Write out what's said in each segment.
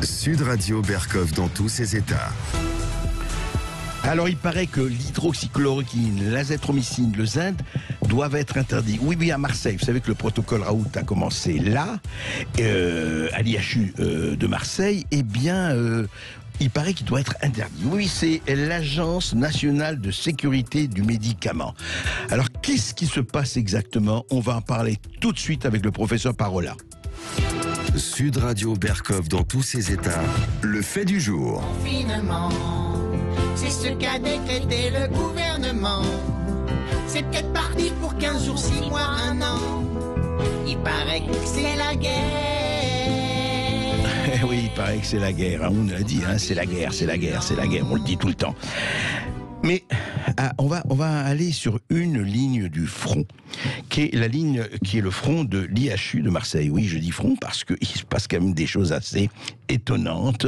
Sud Radio Berkov dans tous ses états. Alors, il paraît que l'hydroxychloroquine, l'azithromycine, le zinc doivent être interdits. Oui, à Marseille. Vous savez que le protocole Raoult a commencé là, à l'IHU de Marseille. Eh bien, il paraît qu'il doit être interdit. Oui, c'est l'Agence nationale de sécurité du médicament. Alors, qu'est-ce qui se passe exactement? On va en parler tout de suite avec le professeur Parola. Sud Radio Berkov dans tous ses états. Le fait du jour. Confinement, c'est ce qu'a décrété le gouvernement. C'est peut-être parti pour 15 jours, 6 mois, 1 an. Il paraît que c'est la guerre. Oui, il paraît que c'est la guerre. On l'a dit, c'est la guerre, c'est la guerre, c'est la guerre. On le dit tout le temps. Mais on va aller sur une ligne du front, qui est la ligne qui est le front de l'IHU de Marseille. Oui, je dis front parce qu'il se passe quand même des choses assez étonnantes.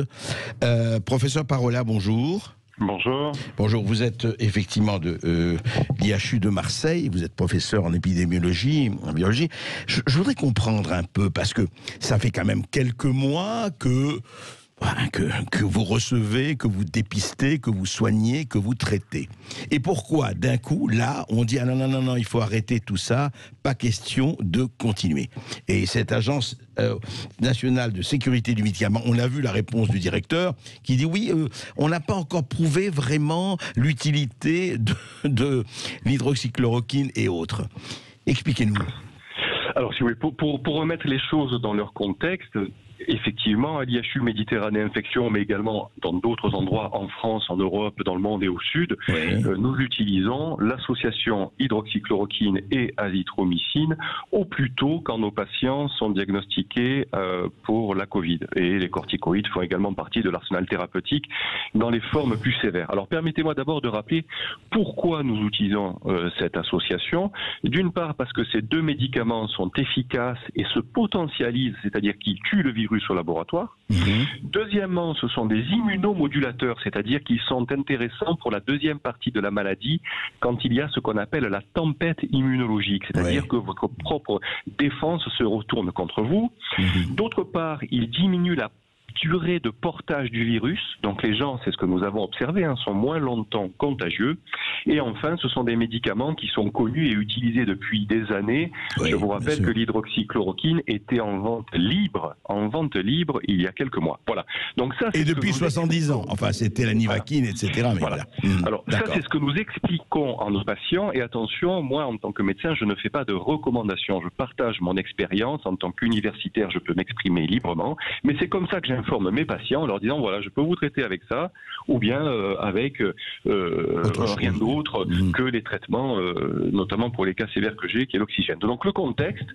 Professeur Parola, bonjour. Bonjour. Bonjour, vous êtes effectivement de l'IHU de Marseille, vous êtes professeur en épidémiologie, en biologie. Je voudrais comprendre un peu, parce que ça fait quand même quelques mois que vous recevez, que vous dépistez, que vous soignez, que vous traitez. Et pourquoi, d'un coup, là, on dit « Ah non, il faut arrêter tout ça, pas question de continuer ». Et cette agence nationale de sécurité du médicament, on a vu la réponse du directeur, qui dit « Oui, on n'a pas encore prouvé vraiment l'utilité de l'hydroxychloroquine et autres ». Expliquez-nous. Alors, si vous voulez, pour remettre les choses dans leur contexte, effectivement, à l'IHU Méditerranée Infection, mais également dans d'autres endroits en France, en Europe, dans le monde et au Sud, oui. Nous utilisons l'association hydroxychloroquine et azithromycine au plus tôt quand nos patients sont diagnostiqués pour la Covid. Et les corticoïdes font également partie de l'arsenal thérapeutique dans les formes plus sévères. Alors permettez-moi d'abord de rappeler pourquoi nous utilisons cette association. D'une part parce que ces deux médicaments sont efficaces et se potentialisent, c'est-à-dire qu'ils tuent le virus au laboratoire. Deuxièmement, ce sont des immunomodulateurs, c'est-à-dire qu'ils sont intéressants pour la deuxième partie de la maladie quand il y a ce qu'on appelle la tempête immunologique, c'est-à-dire que votre propre défense se retourne contre vous. D'autre part, ils diminuent la durée de portage du virus, donc les gens, c'est ce que nous avons observé, sont moins longtemps contagieux. Et enfin, ce sont des médicaments qui sont connus et utilisés depuis des années. Oui, je vous rappelle que l'hydroxychloroquine était en vente libre il y a quelques mois. Voilà. Donc ça, et depuis 70 ans. Enfin, c'était la Nivaquine, etc. Mais voilà. Alors ça, c'est ce que nous expliquons à nos patients. Et attention, moi, en tant que médecin, je ne fais pas de recommandations. Je partage mon expérience. En tant qu'universitaire, je peux m'exprimer librement. Mais c'est comme ça que j'informe mes patients en leur disant, voilà, je peux vous traiter avec ça, ou bien avec rien d'autre que les traitements, notamment pour les cas sévères que j'ai, qui est l'oxygène. Donc le contexte,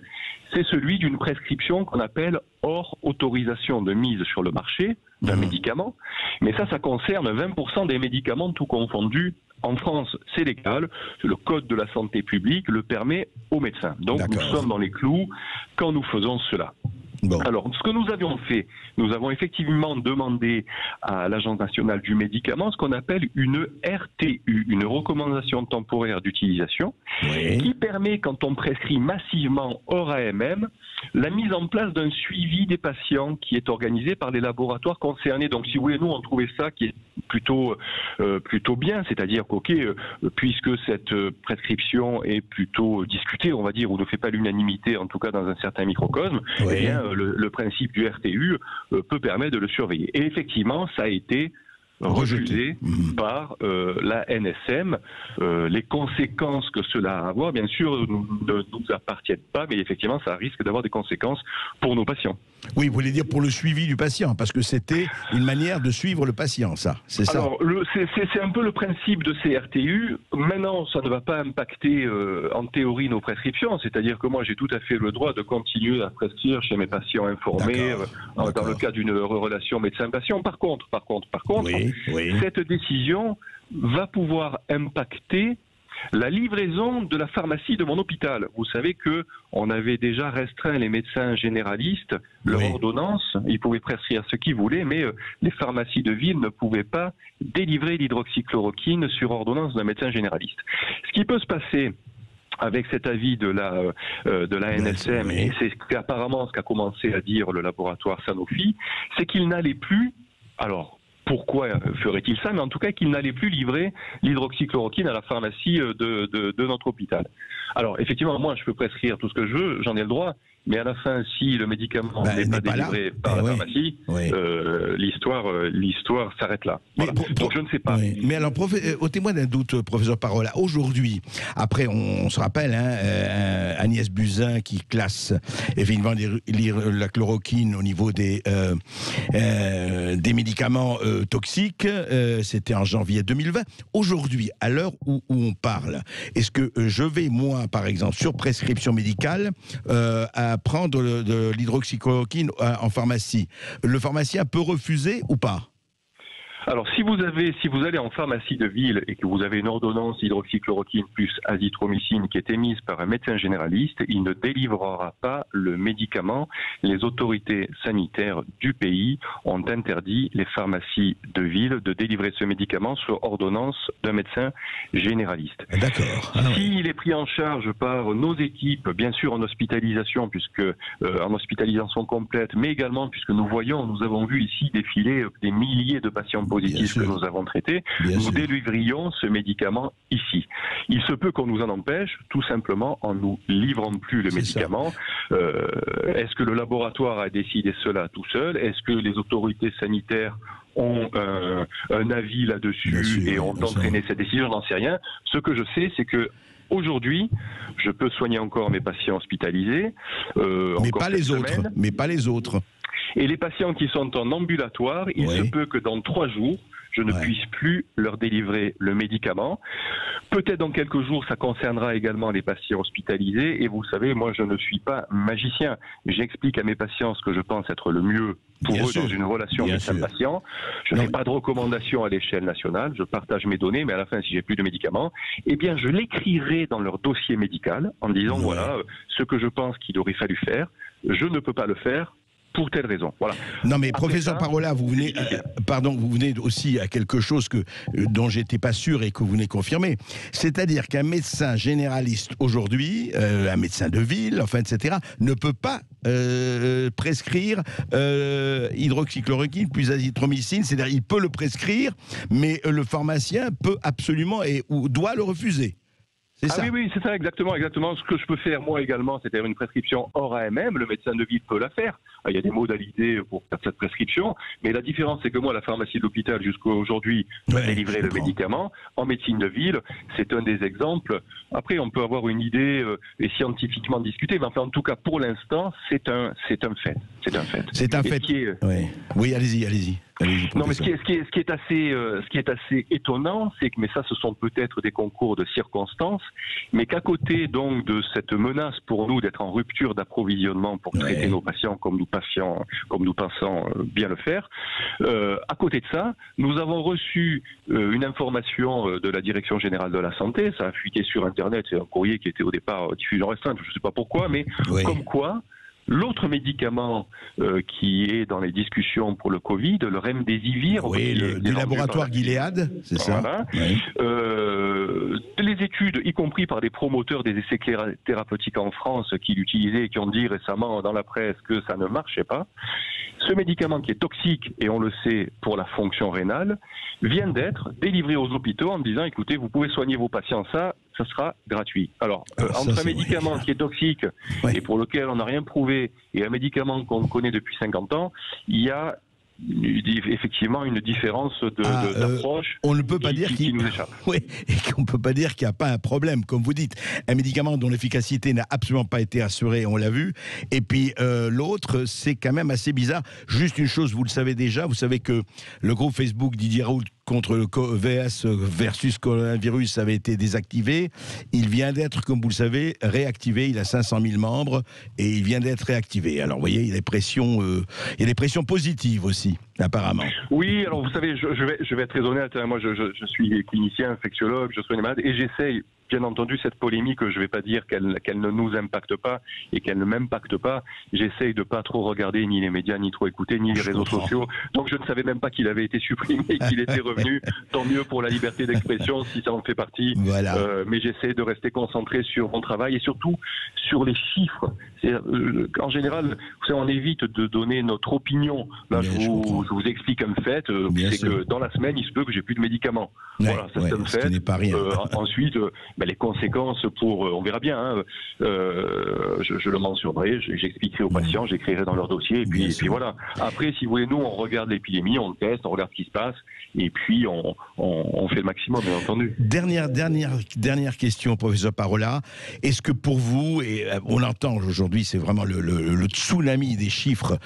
c'est celui d'une prescription qu'on appelle hors autorisation de mise sur le marché d'un médicament, mais ça concerne 20% des médicaments tout confondus. En France, c'est légal, le code de la santé publique le permet aux médecins. Donc nous sommes dans les clous quand nous faisons cela. Bon. Alors, ce que nous avions fait, nous avons effectivement demandé à l'Agence nationale du médicament ce qu'on appelle une RTU, une recommandation temporaire d'utilisation, qui permet, quand on prescrit massivement hors AMM, la mise en place d'un suivi des patients qui est organisé par les laboratoires concernés. Donc, si vous voulez, nous, on trouvait ça qui est plutôt bien, c'est-à-dire puisque cette prescription est plutôt discutée, on va dire, ou ne fait pas l'unanimité, en tout cas dans un certain microcosme, eh bien, le principe du RTU peut permettre de le surveiller. Et effectivement, ça a été refusé par la NSM. Les conséquences que cela a à avoir, bien sûr, ne nous appartiennent pas, mais effectivement, ça risque d'avoir des conséquences pour nos patients. Oui, vous voulez dire pour le suivi du patient, parce que c'était une manière de suivre le patient, ça, c'est ça. Alors, c'est un peu le principe de ces RTU. Maintenant, ça ne va pas impacter en théorie nos prescriptions, c'est-à-dire que moi, j'ai tout à fait le droit de continuer à prescrire chez mes patients informés dans le cas d'une relation médecin-patient. Par contre, cette décision va pouvoir impacter la livraison de la pharmacie de mon hôpital. Vous savez que on avait déjà restreint les médecins généralistes, leur ordonnance, ils pouvaient prescrire ce qu'ils voulaient, mais les pharmacies de ville ne pouvaient pas délivrer l'hydroxychloroquine sur ordonnance d'un médecin généraliste. Ce qui peut se passer avec cet avis de la NSM, et c'est apparemment ce qu'a commencé à dire le laboratoire Sanofi, c'est qu'il n'allait plus, alors pourquoi ferait-il ça, mais en tout cas qu'il n'allait plus livrer l'hydroxychloroquine à la pharmacie de notre hôpital. Alors effectivement, moi je peux prescrire tout ce que je veux, j'en ai le droit, mais à la fin, si le médicament n'est pas délivré par la pharmacie, l'histoire s'arrête là. Voilà. Donc je ne sais pas. Oui. Mais alors, au témoin d'un doute, professeur Parola, aujourd'hui, après, on se rappelle, Agnès Buzyn qui classe évidemment la chloroquine au niveau des médicaments toxiques, c'était en janvier 2020. Aujourd'hui, à l'heure où on parle, est-ce que je vais, moi, par exemple, sur prescription médicale, à prendre de l'hydroxychloroquine en pharmacie, le pharmacien peut refuser ou pas? Alors, si vous allez en pharmacie de ville et que vous avez une ordonnance hydroxychloroquine plus azithromycine qui est émise par un médecin généraliste, il ne délivrera pas le médicament. Les autorités sanitaires du pays ont interdit les pharmacies de ville de délivrer ce médicament sur ordonnance d'un médecin généraliste. D'accord. S'il est pris en charge par nos équipes, bien sûr en hospitalisation, en hospitalisation complète, mais également puisque nous avons vu ici défiler des milliers de patients positifs que nous avons traités, nous délivrions ce médicament ici. Il se peut qu'on nous en empêche, tout simplement en nous livrant plus le médicament. Est-ce que le laboratoire a décidé cela tout seul? Est-ce que les autorités sanitaires ont un avis là-dessus et ont entraîné cette décision? Je n'en sais rien. Ce que je sais, c'est que aujourd'hui, je peux soigner encore mes patients hospitalisés. Mais pas les autres. Et les patients qui sont en ambulatoire, il se peut que dans 3 jours, je ne puisse plus leur délivrer le médicament. Peut-être dans quelques jours, ça concernera également les patients hospitalisés. Et vous savez, moi, je ne suis pas magicien. J'explique à mes patients ce que je pense être le mieux pour eux dans une relation médecin-patient. Je n'ai pas de recommandation à l'échelle nationale. Je partage mes données, mais à la fin, si j'ai plus de médicaments, eh bien, je l'écrirai dans leur dossier médical en disant, voilà, ce que je pense qu'il aurait fallu faire. Je ne peux pas le faire pour telle raison. Voilà. Non mais professeur Parola, vous venez aussi à quelque chose dont j'étais pas sûr et que vous venez confirmer. C'est-à-dire qu'un médecin généraliste aujourd'hui, un médecin de ville, enfin etc., ne peut pas prescrire hydroxychloroquine plus azithromycine. C'est-à-dire il peut le prescrire, mais le pharmacien peut absolument ou doit le refuser. Oui, c'est ça, exactement. Ce que je peux faire, moi également, c'est-à-dire une prescription hors AMM, le médecin de ville peut la faire. Il y a des modalités pour faire cette prescription, mais la différence, c'est que moi, la pharmacie de l'hôpital, jusqu'à aujourd'hui, va délivrer le médicament. En médecine de ville, c'est un des exemples. Après, on peut avoir une idée et scientifiquement discuter, mais enfin, en tout cas, pour l'instant, c'est un fait. C'est un fait. Oui, allez-y. Non, mais ce qui est assez étonnant, c'est que, mais ça, ce sont peut-être des concours de circonstances, mais qu'à côté donc de cette menace pour nous d'être en rupture d'approvisionnement pour traiter nos patients comme nous pensons bien le faire, à côté de ça, nous avons reçu une information de la Direction générale de la santé, ça a fuité sur Internet, c'est un courrier qui était au départ diffusion restreinte, je ne sais pas pourquoi, mais comme quoi. L'autre médicament qui est dans les discussions pour le Covid, le Remdesivir... du laboratoire Gilead, c'est ça. Les études, y compris par des promoteurs des essais thérapeutiques en France qui l'utilisaient et qui ont dit récemment dans la presse que ça ne marchait pas, ce médicament qui est toxique, et on le sait pour la fonction rénale, vient d'être délivré aux hôpitaux en disant, écoutez, vous pouvez soigner vos patients, ça sera gratuit. Alors, entre un médicament qui est toxique et pour lequel on n'a rien prouvé et un médicament qu'on connaît depuis 50 ans, il y a effectivement une différence d'approche on ne peut pas dire qui nous échappe. Oui, et qu'on ne peut pas dire qu'il n'y a pas un problème. Comme vous dites, un médicament dont l'efficacité n'a absolument pas été assurée, on l'a vu. Et puis l'autre, c'est quand même assez bizarre. Juste une chose, vous le savez déjà, vous savez que le groupe Facebook Didier Raoult contre le versus coronavirus avait été désactivé. Il vient d'être, comme vous le savez, réactivé. Il a 500 000 membres et il vient d'être réactivé. Alors, vous voyez, il y a des pressions positives aussi, apparemment. Oui, alors vous savez, je vais être très honnête. Moi, je suis clinicien, infectiologue, je soigne les malades et j'essaye bien entendu, cette polémique, je ne vais pas dire qu'elle ne nous impacte pas et qu'elle ne m'impacte pas. J'essaye de pas trop regarder ni les médias, ni trop écouter, ni les réseaux sociaux. Donc je ne savais même pas qu'il avait été supprimé, qu'il était revenu. Tant mieux pour la liberté d'expression, si ça en fait partie. Voilà. Mais j'essaie de rester concentré sur mon travail et surtout sur les chiffres. En général, vous savez, on évite de donner notre opinion. Là, je vous explique un fait, c'est que dans la semaine, il se peut que j'ai plus de médicaments. Voilà, ça c'est un fait. Ce n'est pas rien. Ensuite, les conséquences on verra bien. Hein, je le mentionnerai, j'expliquerai aux patients, j'écrirai dans leur dossier, et puis voilà. Après, si vous voulez, nous, on regarde l'épidémie, on le teste, on regarde ce qui se passe, et puis on fait le maximum, bien entendu. Dernière question, professeur Parola. Est-ce que pour vous, et on l'entend aujourd'hui, c'est vraiment le tsunami des chiffres,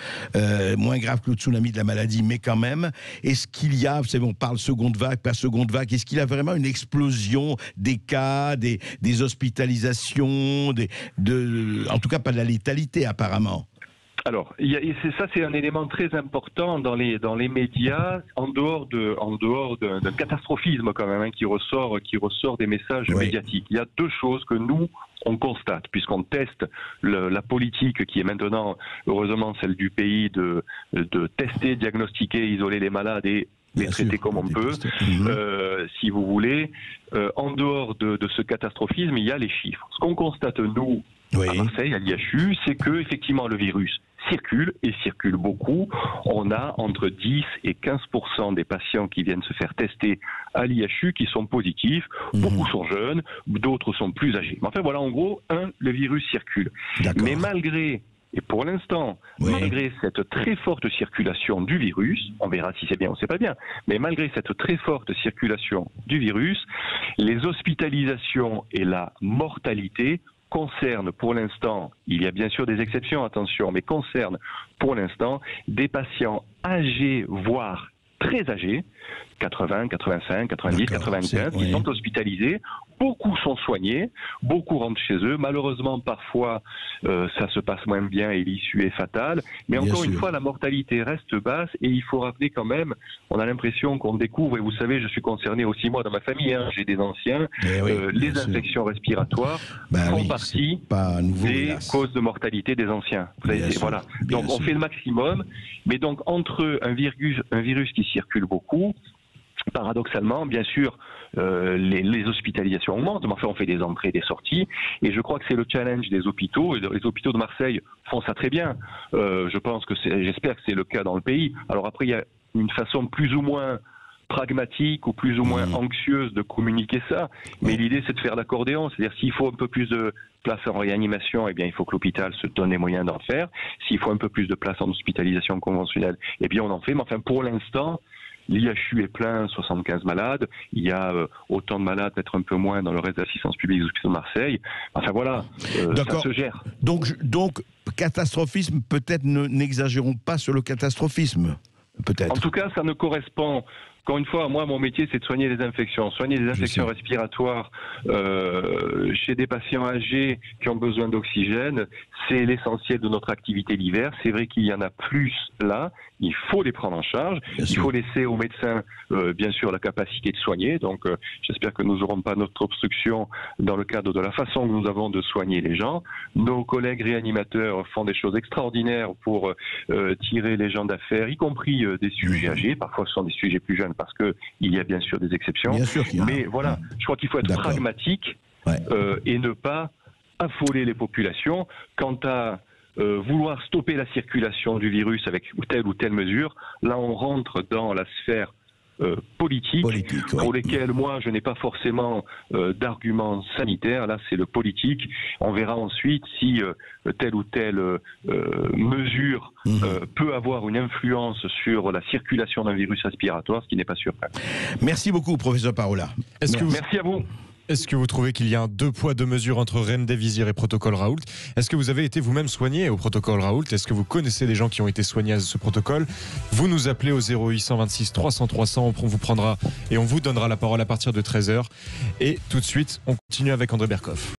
moins grave que le tsunami de la maladie, mais quand même, est-ce qu'il y a, vous savez, on parle seconde vague, pas seconde vague, est-ce qu'il y a vraiment une explosion des cas, des hospitalisations, en tout cas pas de la létalité apparemment? Alors, c'est un élément très important dans les médias, en dehors d'un catastrophisme quand même, hein, qui ressort des messages médiatiques. Il y a deux choses que nous on constate, puisqu'on teste la politique qui est maintenant, heureusement, celle du pays de tester, diagnostiquer, isoler les malades et les traiter comme on peut, si vous voulez. En dehors de ce catastrophisme, il y a les chiffres. Ce qu'on constate, nous, à Marseille, à l'IHU, c'est que effectivement le virus circule et circule beaucoup. On a entre 10 et 15% des patients qui viennent se faire tester à l'IHU qui sont positifs. Beaucoup sont jeunes, d'autres sont plus âgés. Mais enfin voilà, en gros, le virus circule. Mais malgré, et pour l'instant, malgré cette très forte circulation du virus, on verra si c'est bien ou c'est pas bien, mais malgré cette très forte circulation du virus, les hospitalisations et la mortalité concerne pour l'instant, il y a bien sûr des exceptions, attention, mais concerne pour l'instant des patients âgés, voire très âgés, 80, 85, 90, 95, qui sont hospitalisés. Beaucoup sont soignés, beaucoup rentrent chez eux. Malheureusement, parfois, ça se passe moins bien et l'issue est fatale. Mais encore une fois, la mortalité reste basse et il faut rappeler quand même, on a l'impression qu'on découvre, et vous savez, je suis concerné aussi moi dans ma famille, hein, j'ai des anciens, les infections respiratoires font partie des causes de mortalité des anciens. Vous savez, voilà. Donc on fait le maximum, mais donc entre un virus qui circule beaucoup, paradoxalement, bien sûr, les hospitalisations augmentent, mais enfin on fait des entrées et des sorties, et je crois que c'est le challenge des hôpitaux, et les hôpitaux de Marseille font ça très bien. J'espère que c'est le cas dans le pays. Alors après, il y a une façon plus ou moins pragmatique ou plus ou moins anxieuse de communiquer ça, mais l'idée c'est de faire l'accordéon, c'est-à-dire s'il faut un peu plus de place en réanimation, eh bien il faut que l'hôpital se donne les moyens d'en faire. S'il faut un peu plus de place en hospitalisation conventionnelle, eh bien on en fait, mais enfin pour l'instant, l'IHU est plein, 75 malades. Il y a autant de malades, peut-être un peu moins dans le reste de l'assistance publique des hôpitaux de Marseille. Enfin voilà, ça se gère. Donc catastrophisme, peut-être n'exagérons pas sur le catastrophisme. Peut-être. En tout cas, ça ne correspond. Encore une fois, moi, mon métier, c'est de soigner les infections. Soigner les infections respiratoires chez des patients âgés qui ont besoin d'oxygène, c'est l'essentiel de notre activité l'hiver. C'est vrai qu'il y en a plus là. Il faut les prendre en charge. Il faut laisser aux médecins, bien sûr, la capacité de soigner. Donc, j'espère que nous n'aurons pas notre obstruction dans le cadre de la façon que nous avons de soigner les gens. Nos collègues réanimateurs font des choses extraordinaires pour tirer les gens d'affaire, y compris des sujets âgés. Parfois, ce sont des sujets plus jeunes parce qu'il y a bien sûr des exceptions. Mais voilà, je crois qu'il faut être pragmatique et ne pas affoler les populations quant à vouloir stopper la circulation du virus avec telle ou telle mesure. Là, on rentre dans la sphère politique pour lesquels moi je n'ai pas forcément d'arguments sanitaires. Là c'est le politique. On verra ensuite si telle ou telle mesure peut avoir une influence sur la circulation d'un virus respiratoire, ce qui n'est pas sûr. Merci beaucoup professeur Parola. Merci à vous. Est-ce que vous trouvez qu'il y a un 2 poids 2 mesures entre Remdesivir et protocole Raoult? Est-ce que vous avez été vous-même soigné au protocole Raoult? Est-ce que vous connaissez des gens qui ont été soignés à ce protocole? Vous nous appelez au 0826 300 300, on vous prendra et on vous donnera la parole à partir de 13h. Et tout de suite, on continue avec André Berkoff.